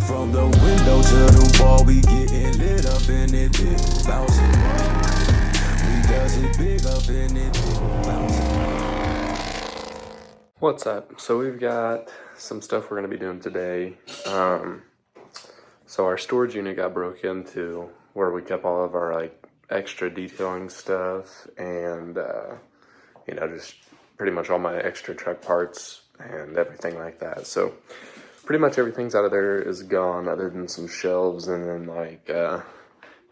From the window to the wall, we getting lit up in it, big bouncing. We does it big up in it, big bouncing. What's up? So we've got some stuff we're going to be doing today. So our storage unit got broke into where we kept all of our like extra detailing stuff and just pretty much all my extra truck parts and everything like that. So pretty much everything's out of there is gone other than some shelves and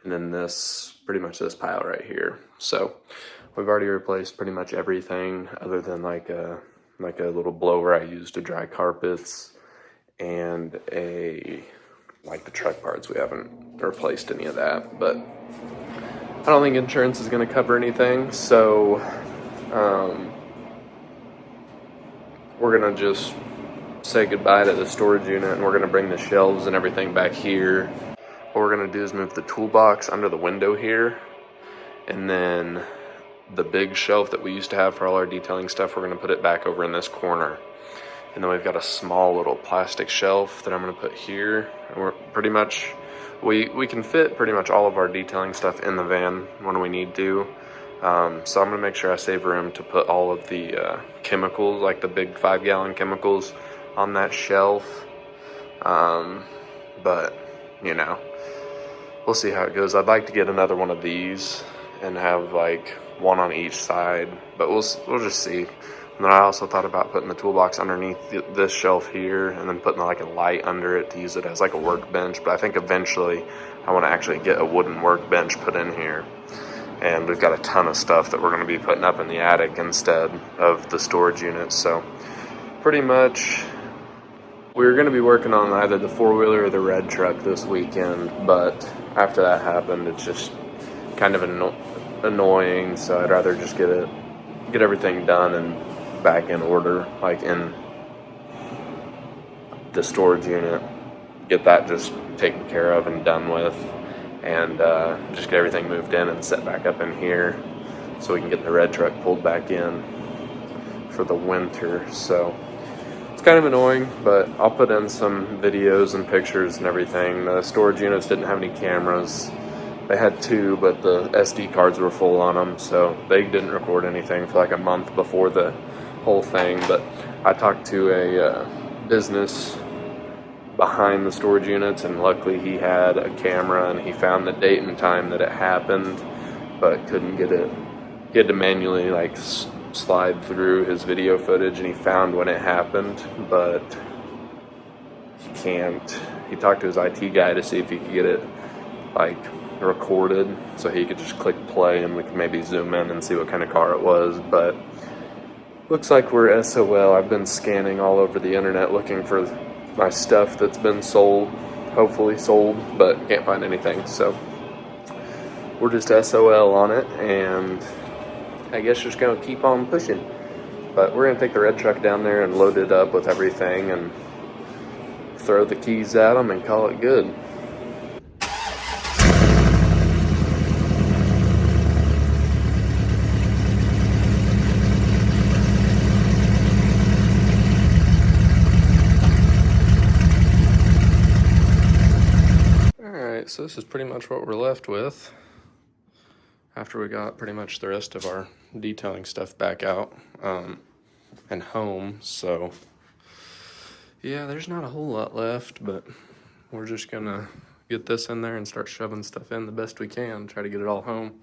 then this pretty much this pile right here. So we've already replaced pretty much everything other than like a little blower I use to dry carpets and the truck parts. We haven't replaced any of that, but I don't think insurance is going to cover anything, so we're going to just say goodbye to the storage unit and we're going to bring the shelves and everything back here. What we're going to do is move the toolbox under the window here, and then the big shelf that we used to have for all our detailing stuff, we're going to put it back over in this corner. And then we've got a small little plastic shelf that I'm going to put here. And we're pretty much, we can fit pretty much all of our detailing stuff in the van when we need to. So I'm going to make sure I save room to put all of the chemicals, like the big 5-gallon chemicals, on that shelf. But, we'll see how it goes. I'd like to get another one of these and have like one on each side, but we'll just see. And then I also thought about putting the toolbox underneath this shelf here and then putting like a light under it to use it as like a workbench. But I think eventually I want to actually get a wooden workbench put in here. And we've got a ton of stuff that we're going to be putting up in the attic instead of the storage unit. So pretty much we were going to be working on either the 4-wheeler or the red truck this weekend. But after that happened, it's just kind of annoying. So I'd rather just get everything done and back in order, like in the storage unit, get that just taken care of and done with, and just get everything moved in and set back up in here so we can get the red truck pulled back in for the winter. So it's kind of annoying, but I'll put in some videos and pictures and everything. The storage units didn't have any cameras. They had 2, but the SD cards were full on them, so they didn't record anything for like a month before the whole thing. But I talked to a business behind the storage units, and luckily he had a camera and he found the date and time that it happened, but couldn't get it. He had to manually like slide through his video footage, and he found when it happened, but he can't. He talked to his IT guy to see if he could get it like recorded so he could just click play and we could maybe zoom in and see what kind of car it was. But looks like we're SOL. I've been scanning all over the internet looking for my stuff that's been sold, hopefully sold, but can't find anything. So we're just SOL on it, and I guess just gonna keep on pushing. But we're gonna take the red truck down there and load it up with everything and throw the keys at them and call it good. So this is pretty much what we're left with after we got pretty much the rest of our detailing stuff back out and home. So yeah, there's not a whole lot left, but we're just gonna get this in there and start shoving stuff in the best we can, try to get it all home.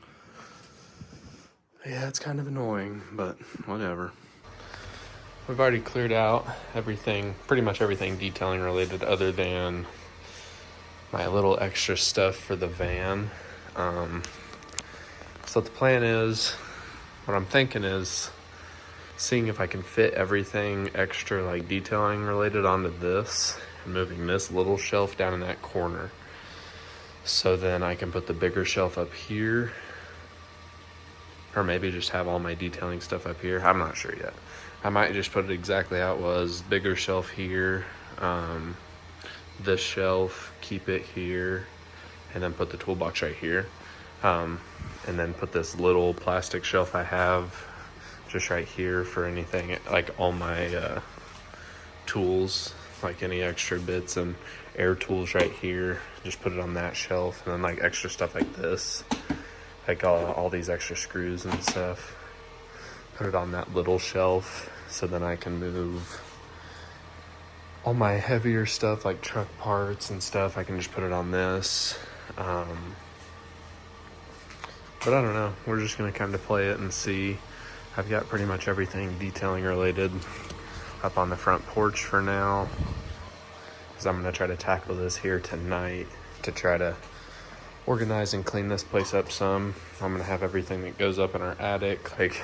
Yeah, it's kind of annoying, but whatever. We've already cleared out everything, pretty much everything detailing related other than my little extra stuff for the van. So the plan is, what I'm thinking is seeing if I can fit everything extra like detailing related onto this and moving this little shelf down in that corner. So then I can put the bigger shelf up here, or maybe just have all my detailing stuff up here. I'm not sure yet. I might just put it exactly how it was, bigger shelf here, this shelf, keep it here, and then put the toolbox right here, and then put this little plastic shelf I have just right here for anything, like all my tools like any extra bits and air tools right here, just put it on that shelf. And then like extra stuff like this, like all these extra screws and stuff, put it on that little shelf. So then I can move all my heavier stuff like truck parts and stuff. I can just put it on this. But I don't know, we're just gonna kind of play it and see. I've got pretty much everything detailing related up on the front porch for now, because I'm gonna try to tackle this here tonight to try to organize and clean this place up some. I'm gonna have everything that goes up in our attic, like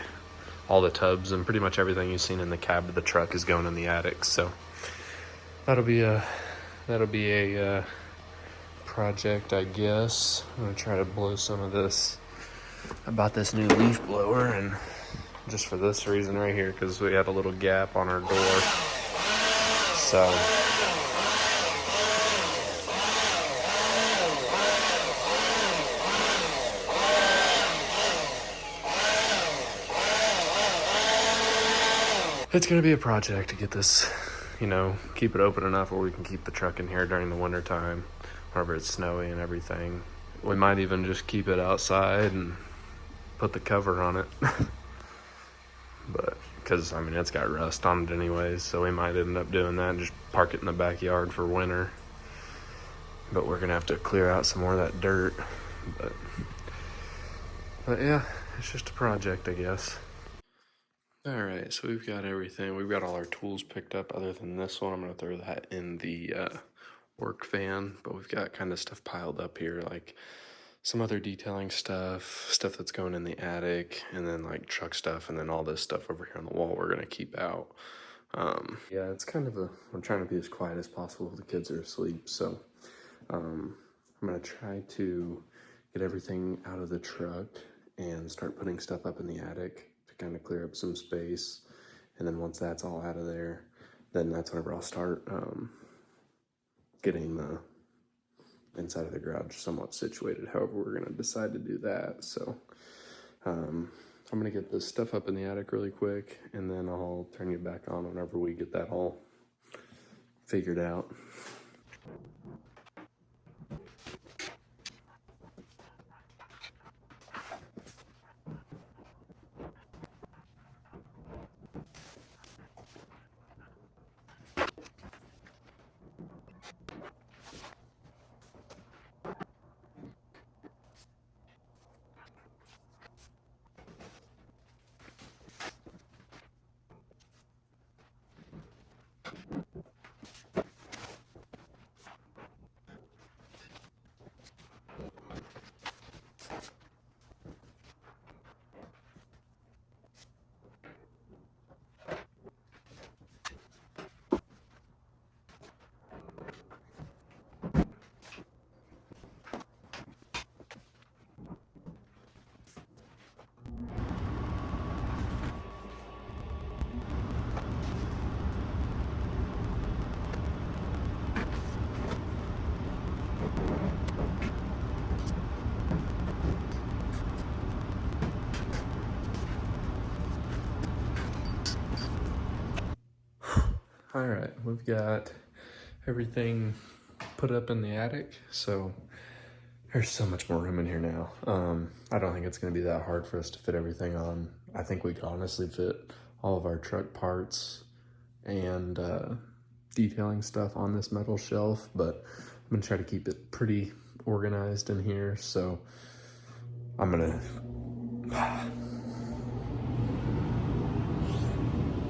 all the tubs and pretty much everything you've seen in the cab of the truck is going in the attic. So that'll be a project, I guess. I'm gonna try to blow some of this. I bought this new leaf blower, and just for this reason right here, because we had a little gap on our door. So it's gonna be a project to get this, keep it open enough where we can keep the truck in here during the winter time, whenever it's snowy and everything. We might even just keep it outside and put the cover on it. But because it's got rust on it anyways, so we might end up doing that and just park it in the backyard for winter. But we're gonna have to clear out some more of that dirt. But yeah, it's just a project, I guess. All right, so we've got everything. We've got all our tools picked up other than this one. I'm gonna throw that in the work van, but we've got kind of stuff piled up here, like some other detailing stuff that's going in the attic, and then like truck stuff, and then all this stuff over here on the wall we're gonna keep out. Yeah, it's kind of I'm trying to be as quiet as possible. The kids are asleep, so I'm gonna try to get everything out of the truck and start putting stuff up in the attic to kind of clear up some space. And then once that's all out of there, then that's whenever I'll start getting the inside of the garage somewhat situated, however we're going to decide to do that. So I'm going to get this stuff up in the attic really quick, and then I'll turn you back on whenever we get that all figured out. All right, we've got everything put up in the attic, so there's so much more room in here now. I don't think it's gonna be that hard for us to fit everything on. I think we could honestly fit all of our truck parts and detailing stuff on this metal shelf, but I'm gonna try to keep it pretty organized in here, so I'm gonna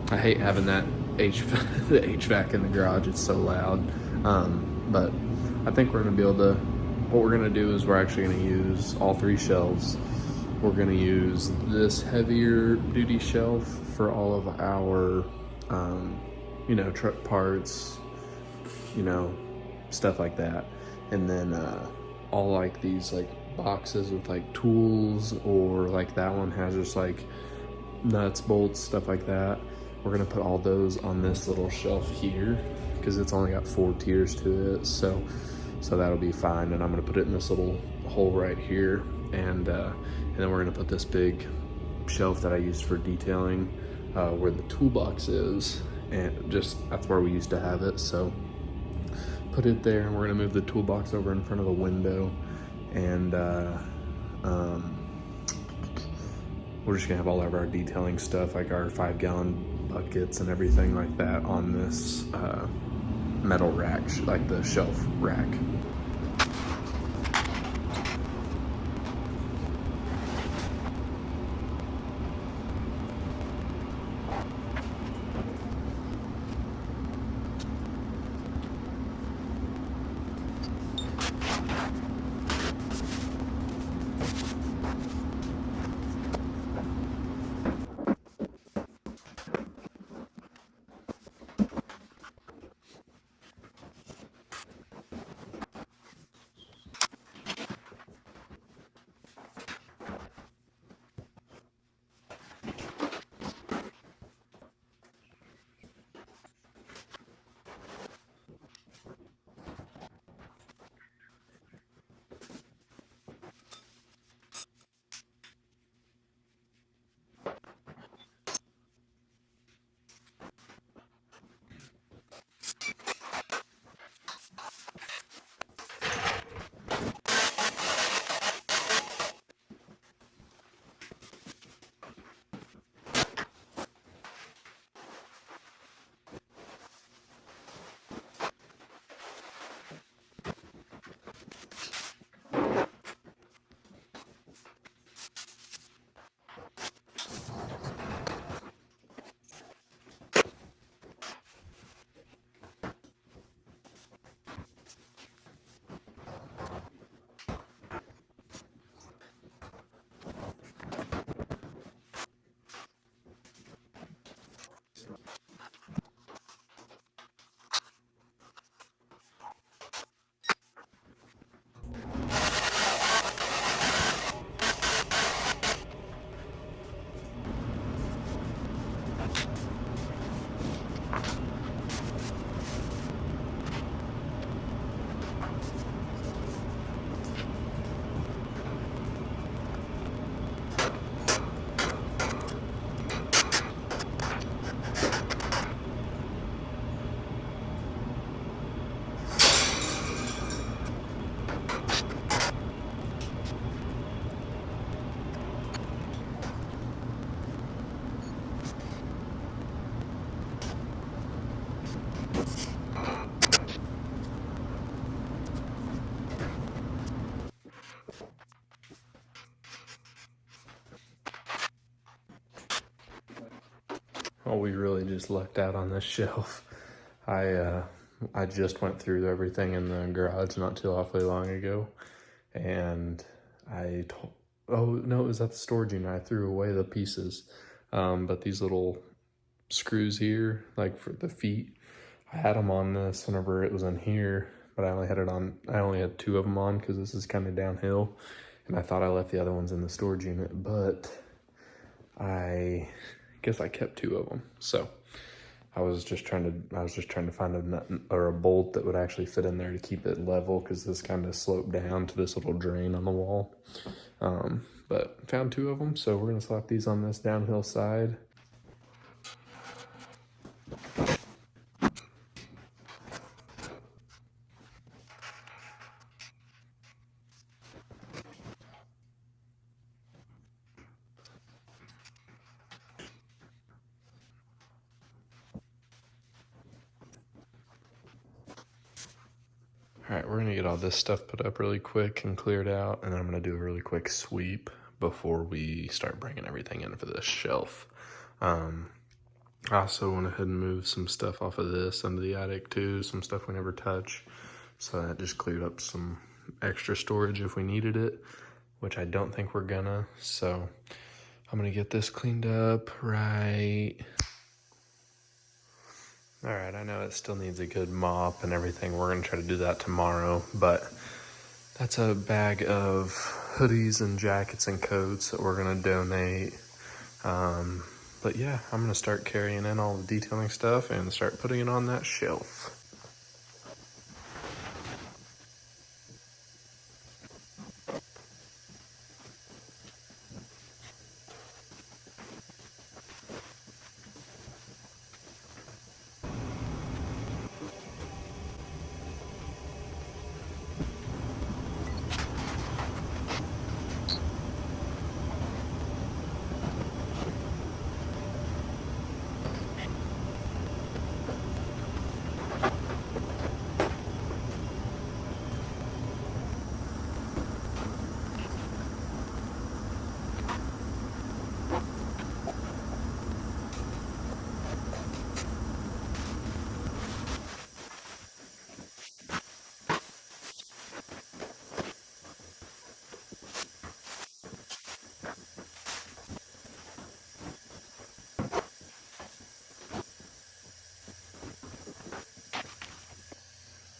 I hate having that the HVAC in the garage. It's so loud. But I think we're gonna be able to, what we're gonna do is we're actually gonna use all 3 shelves. We're gonna use this heavier duty shelf for all of our, truck parts, stuff like that. And then all like these like boxes with like tools, or like that one has just like nuts, bolts, stuff like that. We're gonna put all those on this little shelf here because it's only got 4 tiers to it, so that'll be fine. And I'm gonna put it in this little hole right here, and then we're gonna put this big shelf that I used for detailing where the toolbox is, and just that's where we used to have it. So put it there, and we're gonna move the toolbox over in front of the window, and we're just gonna have all of our detailing stuff, like our 5-gallon buckets and everything like that, on this metal rack, like the shelf rack. Oh, we really just lucked out on this shelf. I just went through everything in the garage not too awfully long ago, and oh no, it was at the storage unit. I threw away the pieces, but these little screws here, like for the feet, I had them on this whenever it was in here, but I only had 2 of them on because this is kind of downhill, and I thought I left the other ones in the storage unit, but I guess I kept 2 of them. So I was just trying to find a nut or a bolt that would actually fit in there to keep it level, because this kind of sloped down to this little drain on the wall. But found 2 of them, so we're gonna slap these on this downhill side. All right, we're gonna get all this stuff put up really quick and cleared out, and then I'm gonna do a really quick sweep before we start bringing everything in for this shelf. I also went ahead and moved some stuff off of this into the attic too, some stuff we never touch. So that just cleared up some extra storage if we needed it, which I don't think we're gonna. So I'm gonna get this cleaned up right. All right, I know it still needs a good mop and everything. We're gonna try to do that tomorrow, but that's a bag of hoodies and jackets and coats that we're gonna donate. But yeah, I'm gonna start carrying in all the detailing stuff and start putting it on that shelf.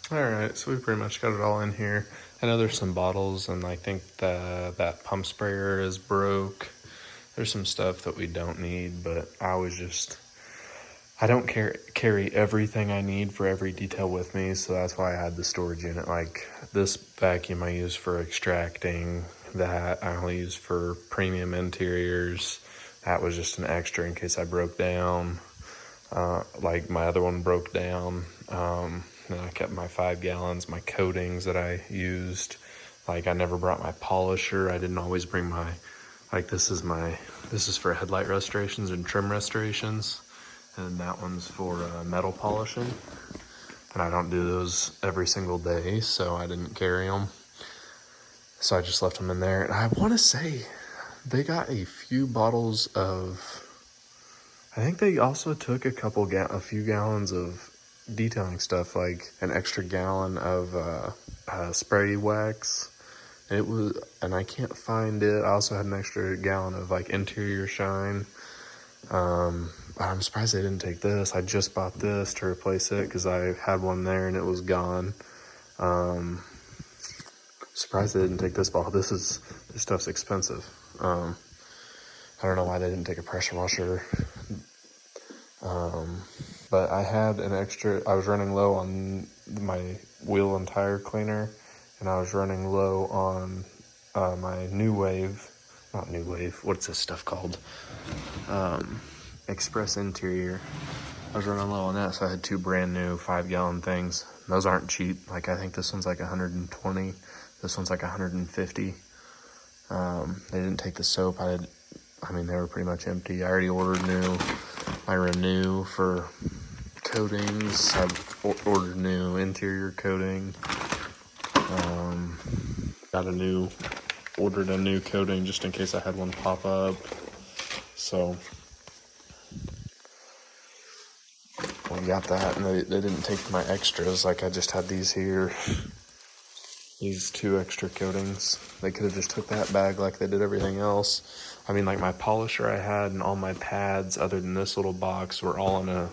Alright, so we pretty much got it all in here. I know there's some bottles, and I think that pump sprayer is broke. There's some stuff that we don't need, but I don't carry everything I need for every detail with me, so that's why I had the storage unit. Like this vacuum I use for extracting, that I only use for premium interiors. That was just an extra in case I broke down. Like my other one broke down. And I kept my 5 gallons, my coatings that I used. Like I never brought my polisher. I didn't always bring my, like this is for headlight restorations and trim restorations. And that one's for metal polishing. And I don't do those every single day, so I didn't carry them. So I just left them in there. And I want to say they got a few bottles of, I think they also took a few gallons of detailing stuff, like an extra gallon of spray wax. And I can't find it. I also had an extra gallon of like interior shine. I'm surprised they didn't take this. I just bought this to replace it because I had one there and it was gone. Surprised they didn't take this bottle. This stuff's expensive. I don't know why they didn't take a pressure washer. But I had an extra, I was running low on my wheel and tire cleaner, and I was running low on my what's this stuff called? Express Interior. I was running low on that, so I had 2 brand new 5-gallon things. Those aren't cheap. Like I think this one's like 120. This one's like 150. They didn't take the soap. They were pretty much empty. I already ordered my Renew for coatings. I ordered new interior coating. Ordered a new coating just in case I had one pop up. So we got that, and they didn't take my extras. Like I just had these here. These 2 extra coatings. They could have just took that bag like they did everything else. I mean, like my polisher I had and all my pads, other than this little box, were all in a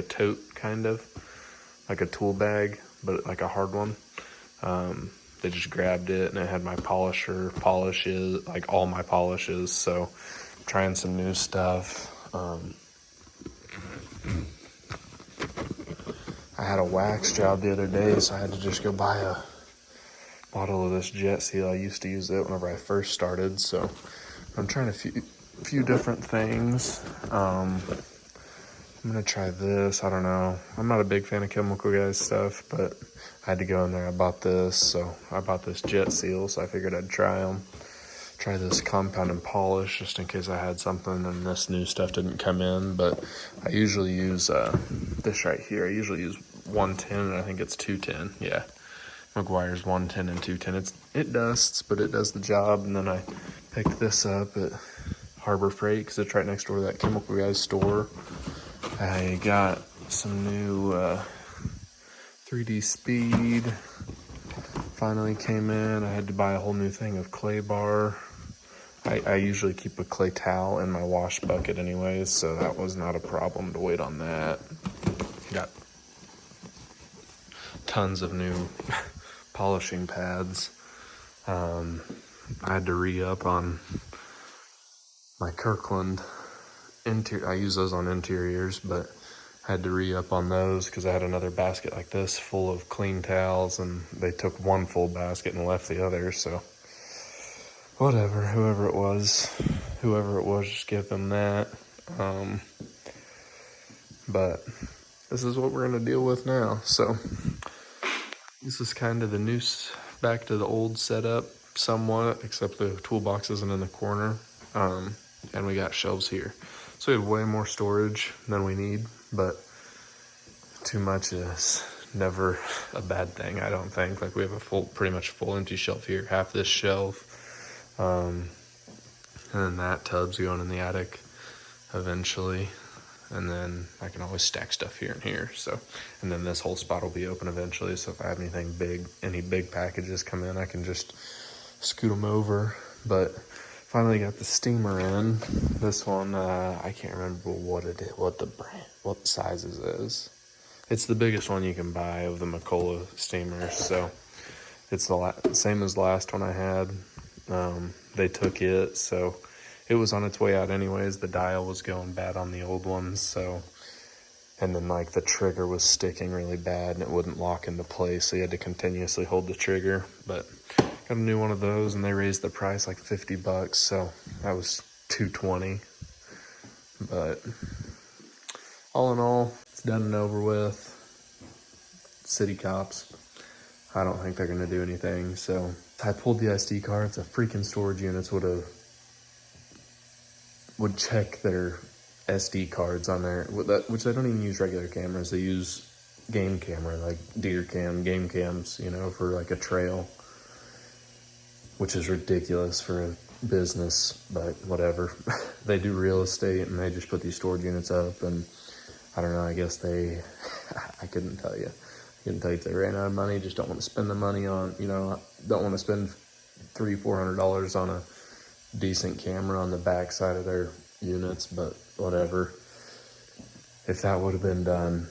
tote kind of, like a tool bag, but like a hard one. They just grabbed it, and it had my polishes, like all my polishes. So, I'm trying some new stuff. I had a wax job the other day, so I had to just go buy a bottle of this Jet Seal. I used to use it whenever I first started, so I'm trying a few different things. I'm gonna try this. I don't know. I'm not a big fan of Chemical Guys stuff, but I had to go in there. I bought this, so I bought this Jet Seal, so I figured I'd try them. Try this compound and polish just in case I had something and this new stuff didn't come in. But I usually use this right here. I usually use 110, and I think it's 210. Yeah, McGuire's 110 and 210. It dusts, but it does the job. And then I picked this up at Harbor Freight because it's right next door to that Chemical Guys store. I got some new 3D Speed. Finally came in. I had to buy a whole new thing of clay bar. I usually keep a clay towel in my wash bucket anyways, so that was not a problem to wait on that. Got tons of new polishing pads. I had to re-up on my Kirkland interior. I use those on interiors, but I had to re-up on those because I had another basket like this full of clean towels, and they took one full basket and left the other. So whatever, whoever it was, just give them that. But this is what we're gonna deal with now. So this is kind of the new, back to the old setup somewhat, except the toolbox isn't in the corner. And we got shelves here. So we have way more storage than we need, but too much is never a bad thing, I don't think. Like we have a pretty much full empty shelf here, half this shelf. And then that tub's going in the attic eventually. And then I can always stack stuff here and here. So, and then this whole spot will be open eventually. So if I have any big packages come in, I can just scoot them over. But finally got the steamer in. This one, I can't remember what the brand, what sizes is. It's the biggest one you can buy of the Macola steamers, so it's the same as the last one I had. They took it, so it was on its way out anyways. The dial was going bad on the old ones, so, and then like the trigger was sticking really bad and it wouldn't lock into place, so you had to continuously hold the trigger. But got a new one of those and they raised the price like $50, so that was $220. But all in all, it's done and over with. City cops, I don't think they're gonna do anything. So I pulled the SD cards. The freaking storage units would check their SD cards on there, which they don't even use regular cameras. They use game camera, like deer cam, game cams, you know, for like a trail, which is ridiculous for a business, but whatever. They do real estate and they just put these storage units up, and I don't know, I guess I couldn't tell you. I couldn't tell you if they ran out of money, just don't want to spend the money on, you know, don't want to spend $300-400 on a decent camera on the back side of their units, but whatever. If that would have been done,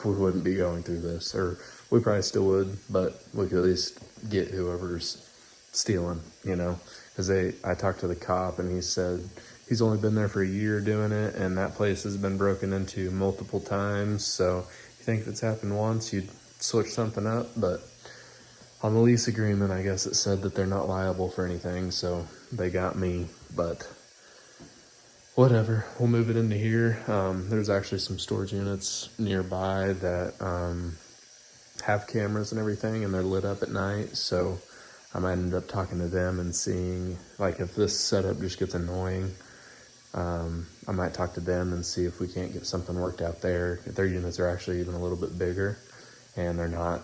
we wouldn't be going through this, or we probably still would, but we could at least get whoever's stealing, you know, because I talked to the cop and he said he's only been there for a year doing it, and that place has been broken into multiple times. So you think if it's happened once, you'd switch something up, but on the lease agreement, I guess it said that they're not liable for anything, so they got me, but whatever, we'll move it into here. There's actually some storage units nearby that have cameras and everything, and they're lit up at night, so I might end up talking to them and seeing, like, if this setup just gets annoying, I might talk to them and see if we can't get something worked out there. Their units are actually even a little bit bigger, and they're not,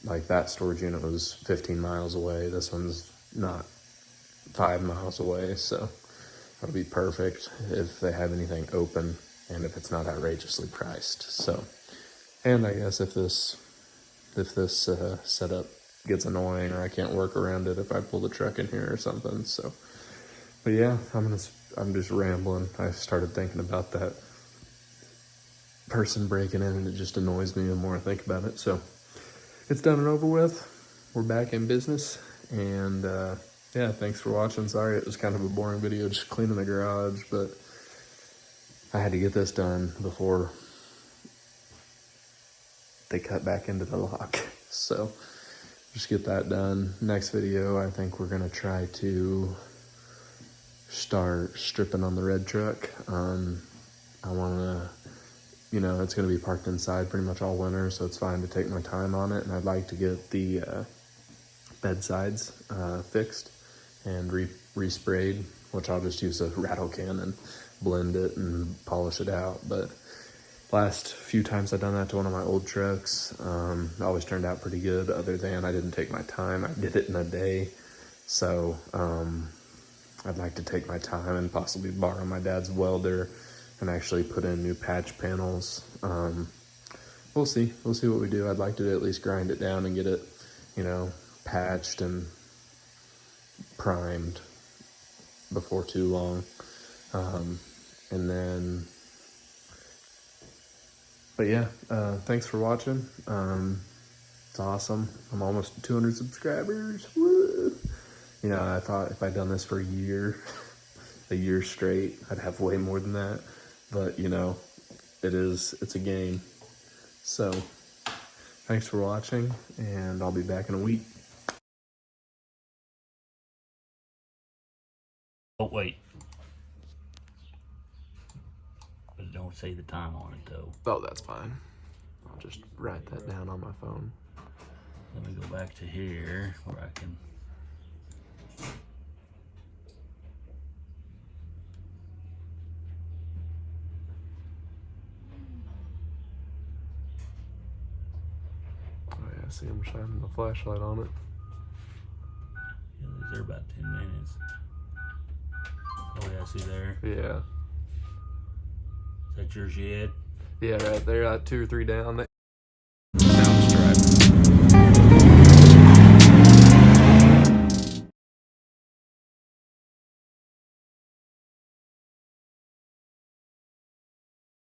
like, that storage unit was 15 miles away. This one's not 5 miles away, so that'll be perfect if they have anything open and if it's not outrageously priced. So, and I guess if this setup gets annoying or I can't work around it if I pull the truck in here or something. So, but yeah, I'm just rambling. I started thinking about that person breaking in, and it just annoys me the more I think about it. So it's done and over with. We're back in business, and yeah, thanks for watching. Sorry it was kind of a boring video, just cleaning the garage, but I had to get this done before they cut back into the lock. So just get that done. Next video, I think we're gonna try to start stripping on the red truck. I wanna, you know, it's gonna be parked inside pretty much all winter, so it's fine to take my time on it, and I'd like to get the bed sides fixed and resprayed, which I'll just use a rattle can and blend it and polish it out. But last few times I've done that to one of my old trucks, it always turned out pretty good, other than I didn't take my time. I did it in a day. So I'd like to take my time and possibly borrow my dad's welder and actually put in new patch panels. We'll see what we do. I'd like to at least grind it down and get it, you know, patched and primed before too long. And then, but yeah, thanks for watching. It's awesome. I'm almost at 200 subscribers. Woo! You know, I thought if I'd done this for a year straight, I'd have way more than that. But, you know, it's a game. So, thanks for watching, and I'll be back in a week. Oh, wait. But it don't say the time on it, though. Oh, that's fine. I'll just write that down on my phone. Let me go back to here where I can. Oh yeah, I see him shining the flashlight on it. Yeah, these are about 10 minutes. Oh yeah, see there? Yeah. Is that your shed? Yeah, right there, 2 or 3 down.